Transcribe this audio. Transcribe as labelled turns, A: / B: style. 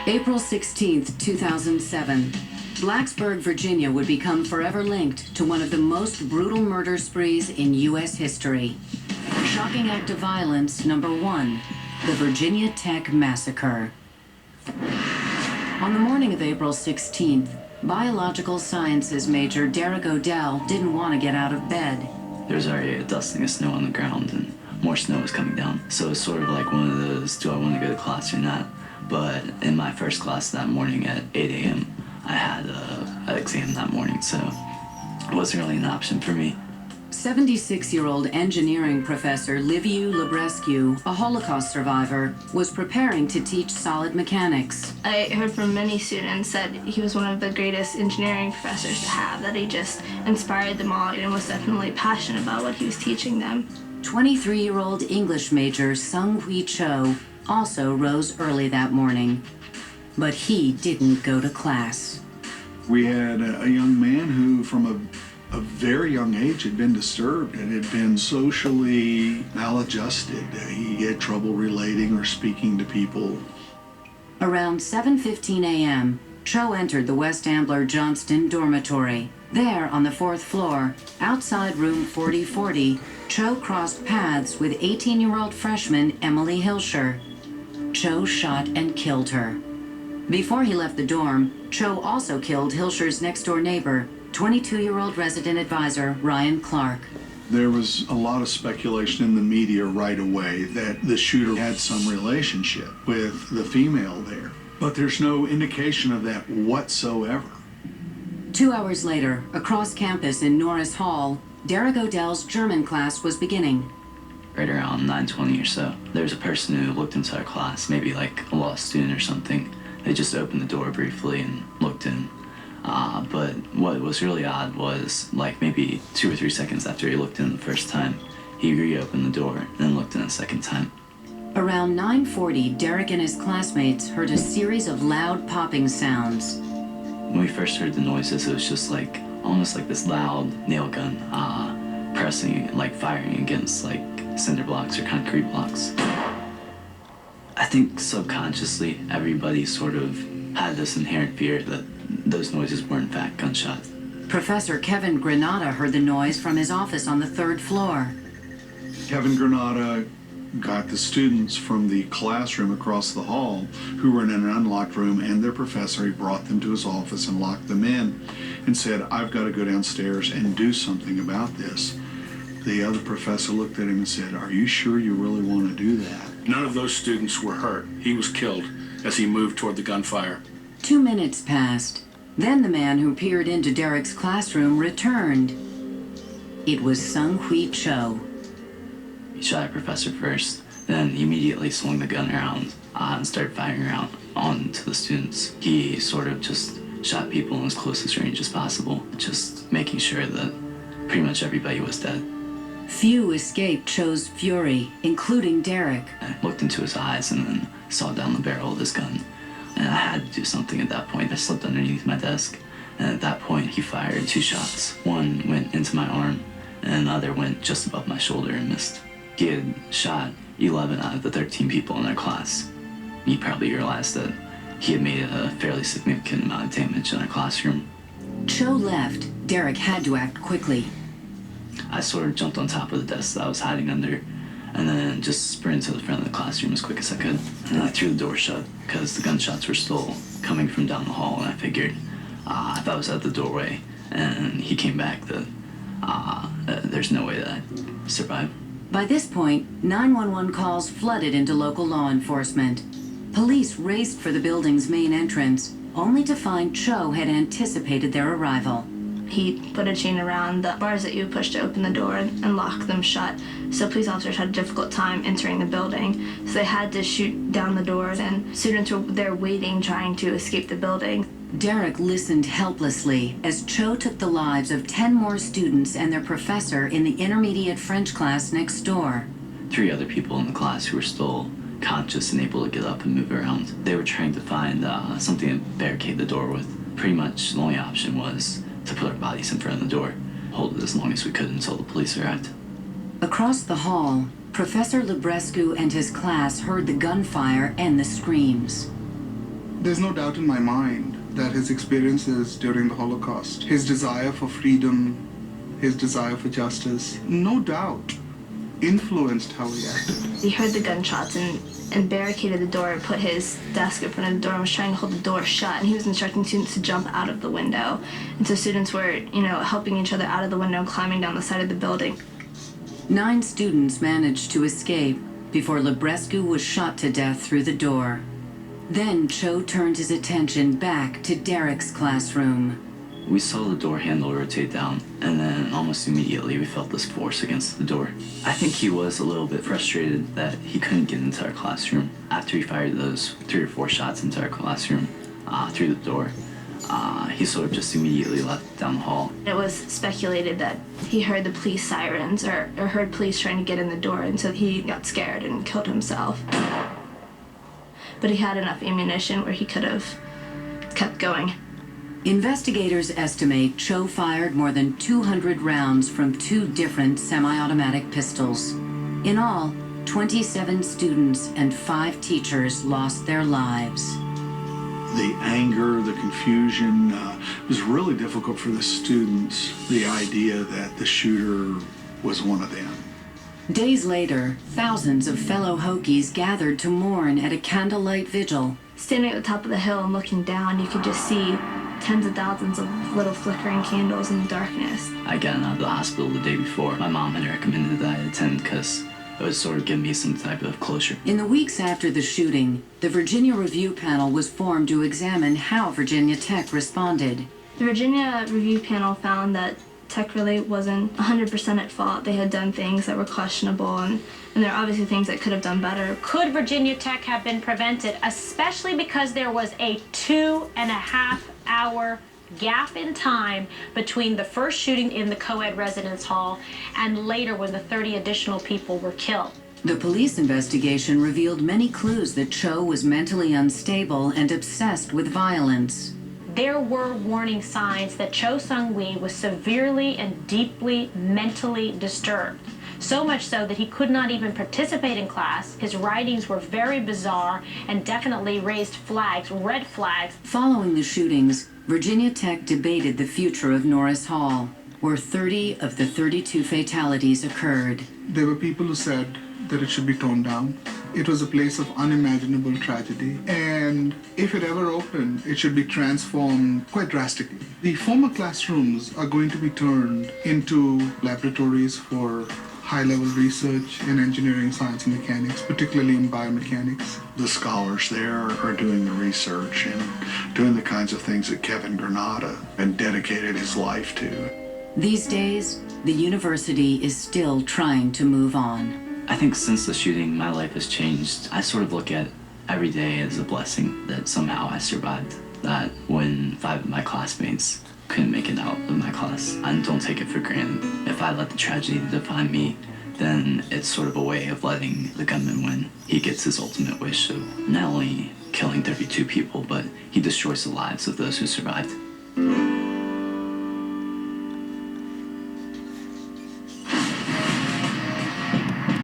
A: April 16th, 2007. Blacksburg, Virginia would become forever linked to one of the most brutal murder sprees in U.S. history. Shocking act of violence number 1, the Virginia Tech Massacre. On the morning of April 16th, biological sciences major Derek Odell didn't want to get out of bed.
B: There was already a dusting of snow on the ground and more snow was coming down. So it was sort of like one of those, do I want to go to class or not? But in my first class that morning at 8 a.m., I had an exam that morning, so it wasn't really an option for me.
A: 76-year-old engineering professor Liviu Librescu, a Holocaust survivor, was preparing to teach solid mechanics.
C: I heard from many students that he was one of the greatest engineering professors to have, that he just inspired them all and was definitely passionate about what he was teaching them.
A: 23-year-old English major Sung-Hui Cho also rose early that morning, but he didn't go to class.
D: We had a young man who, from a very young age, had been disturbed and had been socially maladjusted. He had trouble relating or speaking to people.
A: Around 7:15 a.m., Cho entered the West Ambler Johnston dormitory. There, on the 4th floor, outside room 4040, Cho crossed paths with 18-year-old freshman Emily Hilscher. Cho shot and killed her. Before he left the dorm, Cho also killed Hilscher's next-door neighbor, 22-year-old resident advisor Ryan Clark.
D: There was a lot of speculation in the media right away that the shooter had some relationship with the female there, but there's no indication of that whatsoever.
A: 2 hours later, across campus in Norris Hall, Derek Odell's German class was beginning.
B: Right around 9:20 or so, there was a person who looked into our class, maybe like a law student or something. They just opened the door briefly and looked in. But what was really odd was, like maybe 2 or 3 seconds after he looked in the first time, he reopened the door and then looked in a second time.
A: Around 9:40, Derek and his classmates heard a series of loud popping sounds.
B: When we first heard the noises, it was just like, almost like this loud nail gun pressing, like firing against like cinder blocks or concrete blocks. I think subconsciously, everybody sort of had this inherent fear that those noises were in fact gunshots.
A: Professor Kevin Granata heard the noise from his office on the 3rd floor.
D: Kevin Granata got the students from the classroom across the hall who were in an unlocked room and their professor. He brought them to his office and locked them in and said, I've got to go downstairs and do something about this. The other professor looked at him and said, are you sure you really want to do that?
E: None of those students were hurt. He was killed as he moved toward the gunfire.
A: 2 minutes passed. Then the man who peered into Derek's classroom returned. It was Sung-Hui Cho.
B: He shot our professor first, then he immediately swung the gun around and started firing around onto the students. He sort of just shot people in as closest range as possible, just making sure that pretty much everybody was dead.
A: Few escaped Cho's fury, including Derek.
B: I looked into his eyes and then saw down the barrel of his gun. And I had to do something at that point. I slipped underneath my desk, and at that point he fired 2 shots. One went into my arm, and the other went just above my shoulder and missed. He had shot 11 out of the 13 people in our class. He probably realized that he had made a fairly significant amount of damage in our classroom.
A: Cho left. Derek had to act quickly.
B: I sort of jumped on top of the desk that I was hiding under, and then just sprinted to the front of the classroom as quick as I could. And I threw the door shut, because the gunshots were still coming from down the hall, and I figured if I was at the doorway and he came back, that there's no way that I'd survive.
A: By this point, 911 calls flooded into local law enforcement. Police raced for the building's main entrance, only to find Cho had anticipated their arrival.
C: He put a chain around the bars that you would push to open the door and lock them shut. So police officers had a difficult time entering the building. So they had to shoot down the doors, and students were there waiting, trying to escape the building.
A: Derek listened helplessly as Cho took the lives of 10 more students and their professor in the intermediate French class next door.
B: 3 other people in the class who were still conscious and able to get up and move around. They were trying to find something to barricade the door with. Pretty much the only option was to put our bodies in front of the door, hold it as long as we could until the police arrived.
A: Across the hall, Professor Librescu and his class heard the gunfire and the screams.
F: There's no doubt in my mind that his experiences during the Holocaust, his desire for freedom, his desire for justice, no doubt influenced how he acted.
C: He heard the gunshots and barricaded the door, put his desk in front of the door and was trying to hold the door shut, and he was instructing students to jump out of the window. And so students were, helping each other out of the window and climbing down the side of the building.
A: 9 students managed to escape before Librescu was shot to death through the door. Then Cho turned his attention back to Derek's classroom.
B: We saw the door handle rotate down, and then almost immediately we felt this force against the door. I think he was a little bit frustrated that he couldn't get into our classroom. After he fired those 3 or 4 shots into our classroom through the door, he sort of just immediately left down the hall.
C: It was speculated that he heard the police sirens or heard police trying to get in the door, and so he got scared and killed himself. But he had enough ammunition where he could have kept going.
A: Investigators estimate Cho fired more than 200 rounds from 2 different semi-automatic pistols. In all, 27 students and 5 teachers lost their lives.
D: The anger, the confusion, was really difficult for the students, the idea that the shooter was one of them.
A: Days later, thousands of fellow Hokies gathered to mourn at a candlelight vigil.
C: Standing at the top of the hill and looking down, you could just see tens of thousands of little flickering candles in the darkness.
B: I got out of the hospital the day before. My mom had recommended that I attend because it would sort of give me some type of closure.
A: In the weeks after the shooting, the Virginia Review Panel was formed to examine how Virginia Tech responded.
C: The Virginia Review Panel found that Tech really wasn't 100% at fault. They had done things that were questionable, and there are obviously things that could have done better.
G: Could Virginia Tech have been prevented, especially because there was a 2.5-hour gap in time between the first shooting in the co-ed residence hall and later when the 30 additional people were killed?
A: The police investigation revealed many clues that Cho was mentally unstable and obsessed with violence.
G: There were warning signs that Cho Sung-wi was severely and deeply mentally disturbed. So much so that he could not even participate in class. His writings were very bizarre and definitely raised flags, red flags.
A: Following the shootings, Virginia Tech debated the future of Norris Hall, where 30 of the 32 fatalities occurred.
F: There were people who said that it should be torn down. It was a place of unimaginable tragedy, and if it ever opened, it should be transformed quite drastically. The former classrooms are going to be turned into laboratories for high-level research in engineering, science, and mechanics, particularly in biomechanics.
D: The scholars there are doing the research and doing the kinds of things that Kevin Granada had dedicated his life to.
A: These days, the university is still trying to move on.
B: I think since the shooting, my life has changed. I sort of look at every day as a blessing that somehow I survived. That when 5 of my classmates couldn't make it out of my class, I don't take it for granted. If I let the tragedy define me, then it's sort of a way of letting the gunman win. He gets his ultimate wish of not only killing 32 people, but he destroys the lives of those who survived.